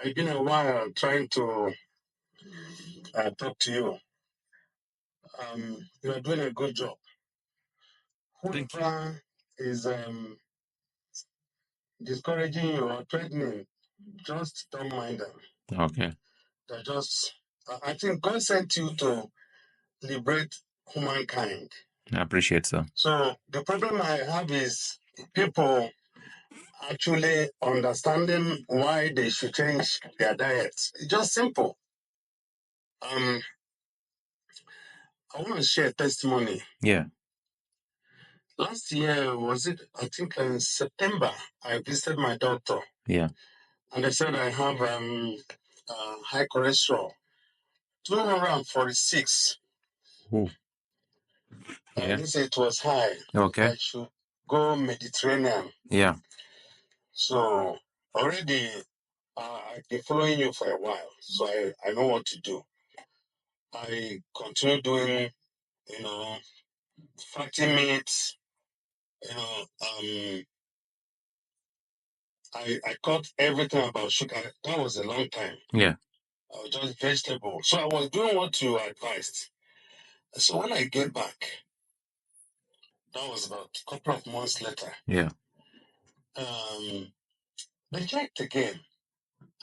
It's been a while trying to talk to you. You are doing a good job. Whoever is discouraging you or threatening, just don't mind them. Okay. They're just, I think God sent you to liberate humankind. I appreciate, sir. So the problem I have is people actually understanding why they should change their diets. It's just simple. I want to share a testimony. Yeah. Last year, was it, I think in September, I visited my doctor. Yeah. And they said I have high cholesterol, 246. Ooh. Yeah. Yeah. They said it was high. Okay. I should go Mediterranean. Yeah. So already I've been following you for a while, so I know what to do. I continue doing, fatty meats, I cut everything about sugar. That was a long time. Yeah. I was just vegetable. So I was doing what you advised. So when I get back, that was about a couple of months later. Yeah. They checked again,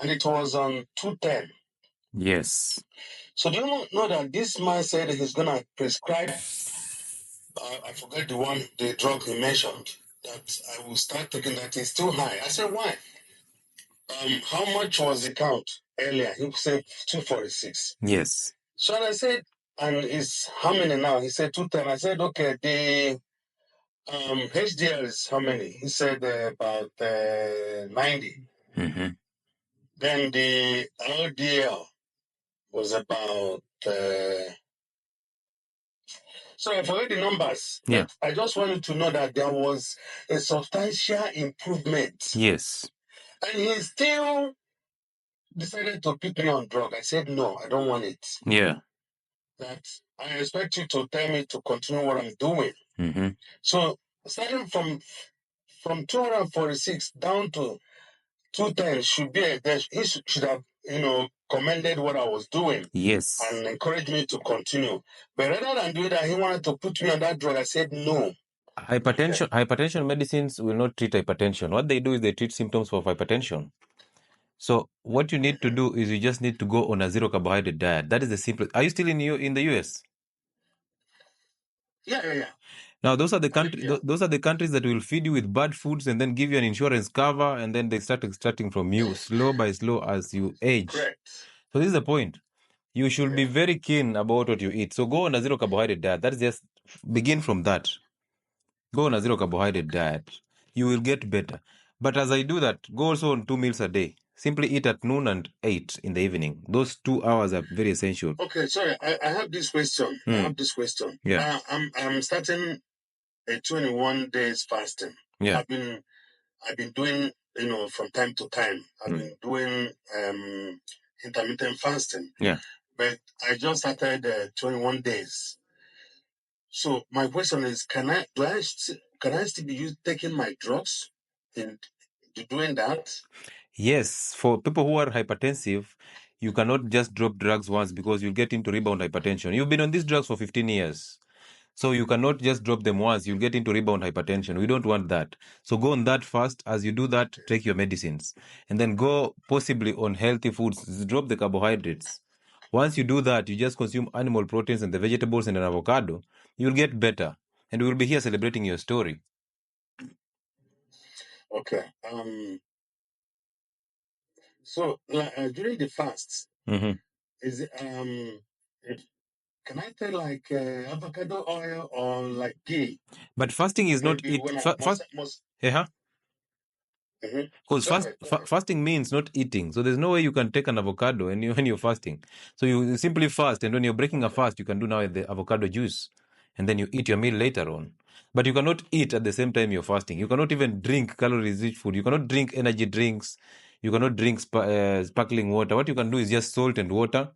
and it was on 210. Yes. So do you know that this man said he's gonna prescribe? I forget the drug he mentioned. That I will start taking that. It's too high. I said why? How much was the count earlier? He said 246. Yes. So I said, and it's how many now? He said 210. I said okay. The HDL is how many? He said about 90. Mm-hmm. Then the LDL was about. So I forget the numbers. Yeah. I just wanted to know that there was a substantial improvement. Yes. And he still decided to put me on drug. I said no, I don't want it. Yeah. That I expect you to tell me to continue what I'm doing. Mm-hmm. So starting from 246 down to 210 should be he should have commended what I was doing. Yes. And encouraged me to continue. But rather than do that, he wanted to put me on that drug. I said no. Hypertension medicines will not treat hypertension. What they do is they treat symptoms of hypertension. So what you need to do is you just need to go on a zero carbohydrate diet. That is the simplest. Are you still in the US? Yeah. Now those are the those are the countries that will feed you with bad foods and then give you an insurance cover, and then they start extracting from you slow by slow as you age. Correct. So this is the point. You should be very keen about what you eat. So go on a zero carbohydrate diet. That's just begin from that. Go on a zero carbohydrate diet. You will get better. But as I do that, go also on 2 meals a day. Simply eat at noon and 8 in the evening. Those 2 hours are very essential. Okay, sorry. I have this question. Yeah. I'm starting a 21 days fasting. Yeah. I've been doing, from time to time. I've been doing intermittent fasting. Yeah. But I just started 21 days. So my question is, can I still be taking my drugs in doing that? Yes, for people who are hypertensive, you cannot just drop drugs once because you'll get into rebound hypertension. You've been on these drugs for 15 years. So you cannot just drop them once. You'll get into rebound hypertension. We don't want that. So go on that first. As you do that, take your medicines. And then go possibly on healthy foods. Drop the carbohydrates. Once you do that, you just consume animal proteins and the vegetables and an avocado. You'll get better. And we'll be here celebrating your story. Okay. So during the fast, is it can I take like avocado oil or like ghee? But fasting is not Maybe it. when Because fasting means not eating. So there's no way you can take an avocado when you're fasting. So you simply fast, and when you're breaking a fast, you can do now the avocado juice, and then you eat your meal later on. But you cannot eat at the same time you're fasting. You cannot even drink calories-rich food. You cannot drink energy drinks. You cannot drink sparkling water. What you can do is just salt and water,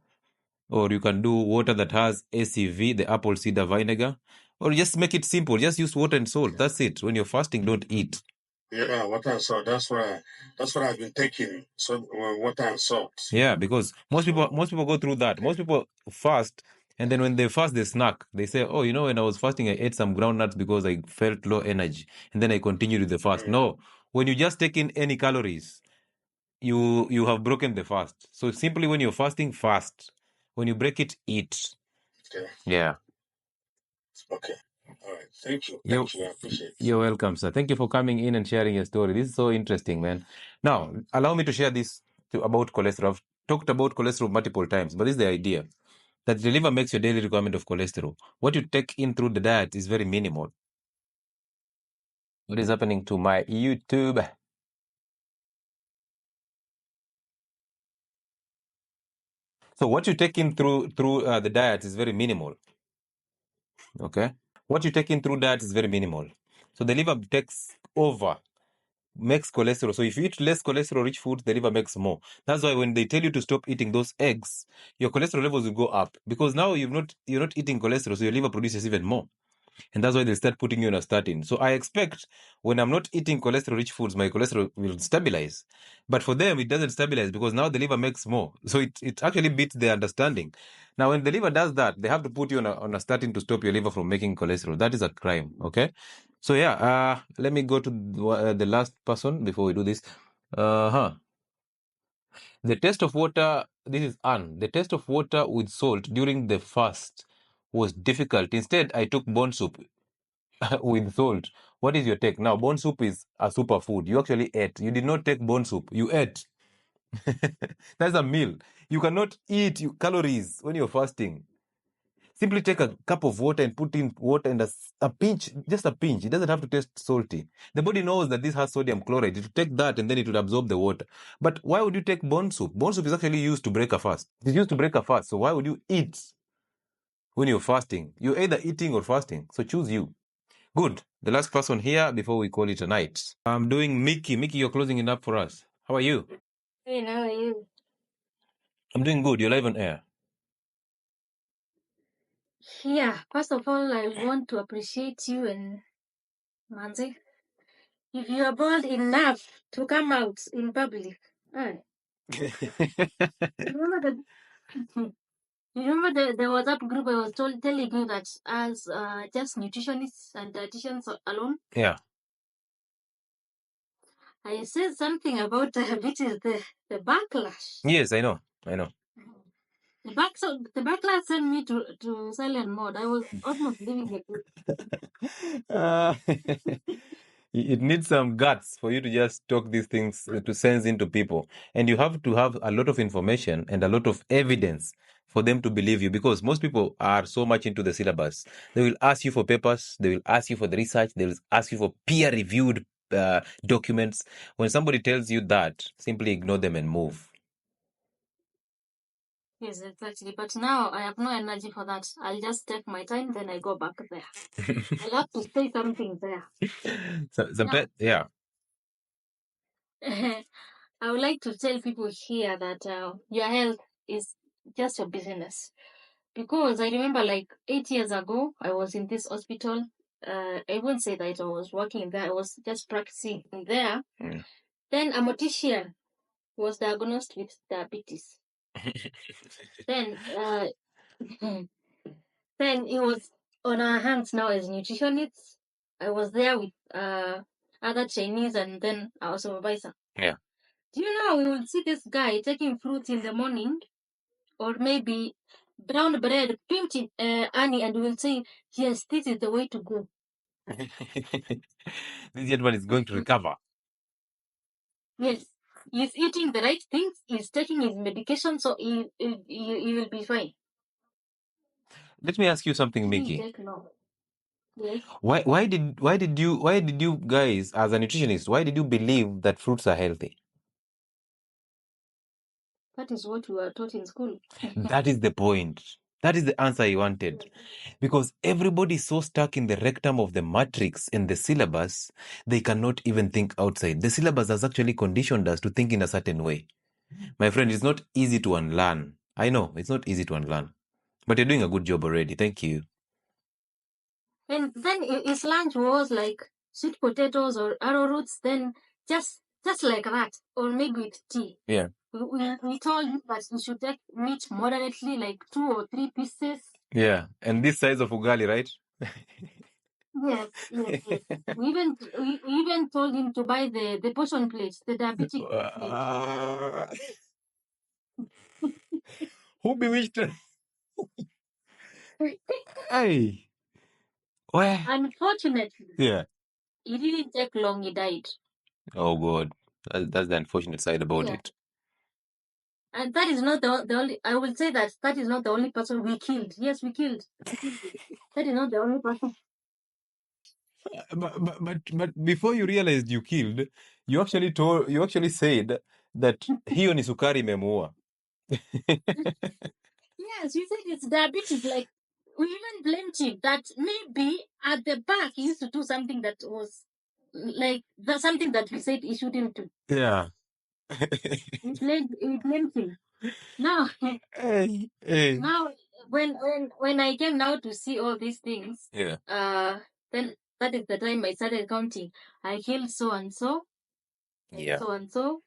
or you can do water that has ACV, the apple cider vinegar, or just make it simple. Just use water and salt. That's it. When you're fasting, don't eat. Yeah, water and salt. That's what I've been taking. So water and salt. Yeah, because So most people go through that. okay. Most people fast, and then when they fast, they snack. They say, "Oh, you know, when I was fasting, I ate some groundnuts because I felt low energy, and then I continued with the fast." Mm, No, when you just take in any calories, you have broken the fast. So simply, when you're fasting, fast. When you break it, eat. okay. Yeah. Okay. All right. Thank you. You Thank you. I appreciate. you're welcome, sir. Thank you for coming in and sharing your story. This is so interesting, man. Now, allow me to share this about cholesterol. I've talked about cholesterol multiple times, but this is the idea that the liver makes your daily requirement of cholesterol. What you take in through the diet is very minimal. What is happening to my YouTube? So what you take in through the diet is very minimal. Okay, what you take in through diet is very minimal. So the liver takes over, makes cholesterol. So if you eat less cholesterol rich food, the liver makes more. That's why when they tell you to stop eating those eggs, your cholesterol levels will go up because now you're not eating cholesterol, so your liver produces even more. And that's why they start putting you on a statin. So I expect when I'm not eating cholesterol rich foods, my cholesterol will stabilize. But for them, it doesn't stabilize because now the liver makes more. So it actually beats their understanding. Now, when the liver does that, they have to put you on a statin to stop your liver from making cholesterol. That is a crime. Okay. So yeah, let me go to the last person before we do this. The taste of water, this is Anne. The taste of water with salt during the fast was difficult. Instead, I took bone soup with salt. What is your take? Now, bone soup is a superfood. You actually ate. You did not take bone soup. You ate. That's a meal. You cannot eat calories when you're fasting. Simply take a cup of water and put in water and a pinch, just a pinch. It doesn't have to taste salty. The body knows that this has sodium chloride. It will take that and then it will absorb the water. But why would you take bone soup? Bone soup is actually used to break a fast. It's used to break a fast. So why would you eat when you're fasting? You're either eating or fasting. So choose you. Good. The last person here before we call it a night. I'm doing Mickey. Mickey, you're closing it up for us. How are you? Hey, how are you? I'm doing good. You're live on air. Yeah, first of all, I want to appreciate you and Manzi. If you are bold enough to come out in public, hey, remember the you remember the WhatsApp group I was telling you that as just nutritionists and dietitians alone, Yeah. I said something about which is the backlash. Yes, I know. I know. The backlash sent me to silent mode. I was almost leaving the group. It needs some guts for you to just talk these things to sense into people. And you have to have a lot of information and a lot of evidence for them to believe you because most people are so much into the syllabus. They will ask you for papers, they will ask you for the research, they will ask you for peer reviewed documents. When somebody tells you that, simply ignore them and move. Yes, exactly. But now I have no energy for that. I'll just take my time, then I go back there. I'll have to say something there. So, Now, sometimes, yeah. I would like to tell people here that your health is just your business. Because I remember like 8 years ago, I was in this hospital. I wouldn't say that I was working there, I was just practicing there. Mm. Then a mortician was diagnosed with diabetes. Then, then it was on our hands now as nutritionists. I was there with other Chinese and then our supervisor. Yeah. Do you know we will see this guy taking fruits in the morning or maybe brown bread, pimped in honey, and we will say, yes, this is the way to go. This gentleman is going to recover. Yes, he's eating the right things, he's taking his medication, so he will be fine. Let me ask you something, He Mickey. take no. Yes, Why did you guys, as a nutritionist, why did you believe that fruits are healthy? that is what we were taught in school. That is the point. That is the answer I wanted. Because everybody is so stuck in the rectum of the matrix and the syllabus, they cannot even think outside. The syllabus has actually conditioned us to think in a certain way. My friend, it's not easy to unlearn. I know, it's not easy to unlearn. But you're doing a good job already. Thank you. And then his lunch was like sweet potatoes or arrowroots, then just like that, or maybe with tea. Yeah. We told you that you should take meat moderately, like 2 or 3 pieces. Yeah. And this size of ugali, right? Yes. We even told him to buy the portion plates, the diabetic plate. Who bewitched her? Hey. Where? Unfortunately, Yeah. it didn't take long, he died. Oh God. That's the unfortunate side about Yeah. it. And that is not the only, I will say that is not the only person we killed. Yes, we killed. That is not the only person. But before you realized you killed, you actually said that hiyo ni sukari imemuua. Yes, you said it's diabetes. Like, we even blamed him that maybe at the back he used to do something that was like something that we said he shouldn't do. Yeah. We blamed him. Now, Hey. now when I came now to see all these things, Yeah. then that is the time I started counting. I killed so and so, Yeah. so and so.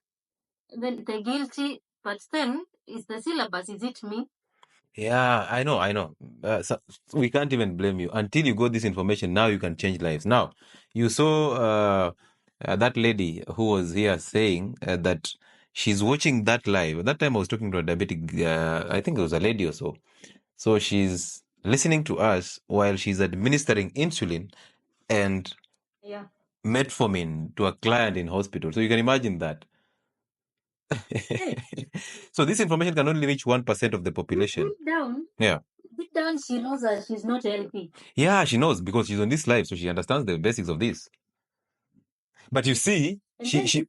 Then the guilty, but then is the syllabus. Is it me? Yeah, I know. So we can't even blame you until you got this information. Now you can change lives. Now, you saw that lady who was here saying that she's watching that live. That time I was talking to a diabetic, I think it was a lady or so. So she's listening to us while she's administering insulin and Yeah. metformin to a client in hospital. So you can imagine that. So this information can only reach 1% of the population. Deep down, she knows that she's not healthy. Yeah, she knows because she's on this live, so she understands the basics of this. But you see, you see,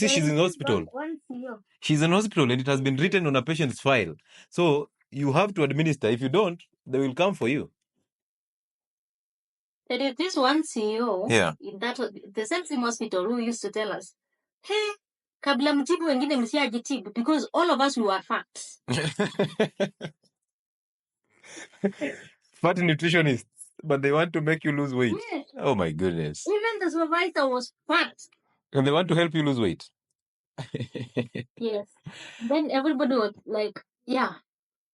she's in hospital. She's in hospital, and it has been written on a patient's file. So you have to administer. If you don't, they will come for you. There is this one CEO Yeah. in that the same hospital who used to tell us, hey, kabla mtibu wengine msiajitibu, because all of us we were fat. Fat nutritionists, but they want to make you lose weight. Yes. Oh my goodness. Even the supervisor was fat. And they want to help you lose weight. Yes. Then everybody was like, yeah,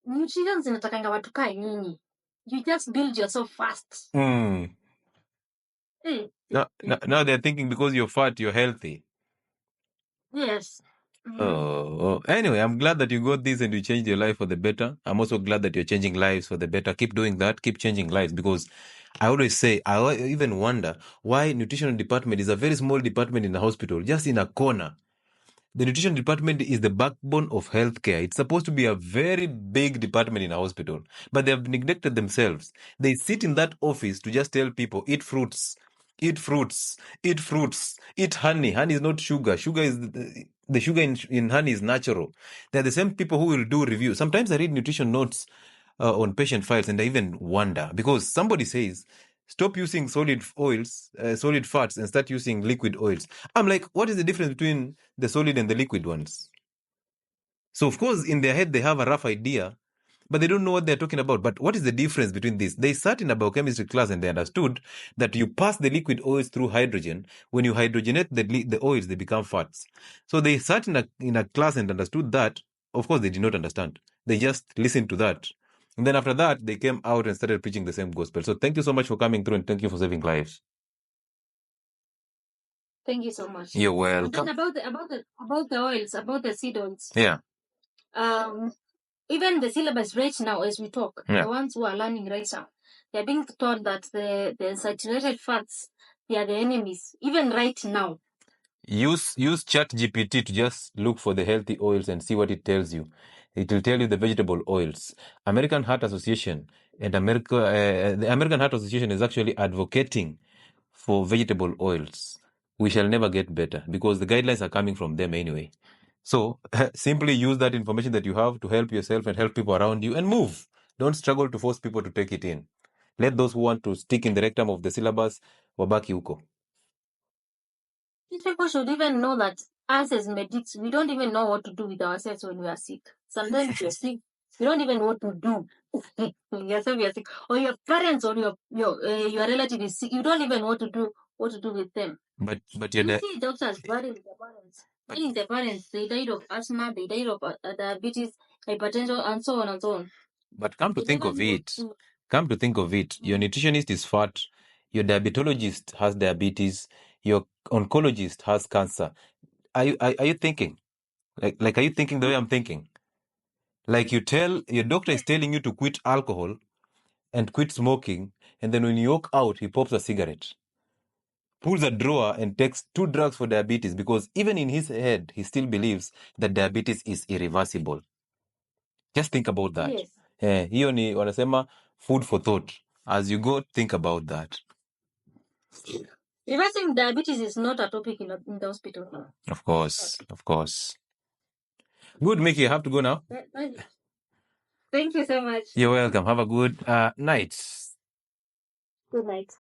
nutrition zinatakanga watu kaa nyinyi. You just build yourself fast. Now they're thinking because you're fat, you're healthy. Yes. Oh, anyway, I'm glad that you got this and you changed your life for the better. I'm also glad that you're changing lives for the better. Keep doing that. Keep changing lives, because I always say, I even wonder why nutrition department is a very small department in the hospital, just in a corner. The nutrition department is the backbone of healthcare. It's supposed to be a very big department in a hospital, but they have neglected themselves. They sit in that office to just tell people, eat fruits, eat fruits, eat fruits, eat honey. Honey is not sugar. Sugar is the sugar in honey is natural. They're the same people who will do reviews. Sometimes I read nutrition notes on patient files, and I even wonder, because somebody says, stop using solid oils, solid fats, and start using liquid oils. I'm like, what is the difference between the solid and the liquid ones? So, of course, in their head, they have a rough idea, but they don't know what they're talking about. But what is the difference between this? They sat in a biochemistry class and they understood that you pass the liquid oils through hydrogen. When you hydrogenate the oils, they become fats. So they sat in a class and understood that. Of course, they did not understand. They just listened to that. And then after that, they came out and started preaching the same gospel. So thank you so much for coming through, and thank you for saving lives. Thank you so much. You're welcome. And then about the oils, about the seed oils. Yeah. Even the syllabus right now, as we talk, Yeah. the ones who are learning right now, they're being told that the saturated fats, they are the enemies. Even right now. Use ChatGPT to just look for the healthy oils and see what it tells you. It will tell you the vegetable oils. American Heart Association and the American Heart Association is actually advocating for vegetable oils. We shall never get better because the guidelines are coming from them anyway. So simply use that information that you have to help yourself and help people around you and move. Don't struggle to force people to take it in. Let those who want to stick in the rectum of the syllabus wabaki huko. People should even know that us as medics, we don't even know what to do with ourselves when we are sick. Sometimes we're sick, we don't even know what to do. Yes, obviously. Or your parents or your relative is sick. You don't even know what to do with them. But You see doctors burying their parents. but Burying their parents. They died of asthma, they died of diabetes, hypertension, and so on and so on. but come to They think never of knew what it, to do. your nutritionist is fat, your diabetologist has diabetes, your oncologist has cancer. Are you thinking like are you thinking the way I'm thinking? Like your doctor is telling you to quit alcohol and quit smoking, and then when you walk out, he pops a cigarette, pulls a drawer, and takes 2 drugs for diabetes because even in his head, he still believes that diabetes is irreversible. Just think about that. Yes. Hiyo ni wanasema food for thought. As you go, think about that. Reversing diabetes is not a topic in the hospital. Of course. Good, Mickey. I have to go now. Thank you so much. You're welcome. Have a good night. Good night.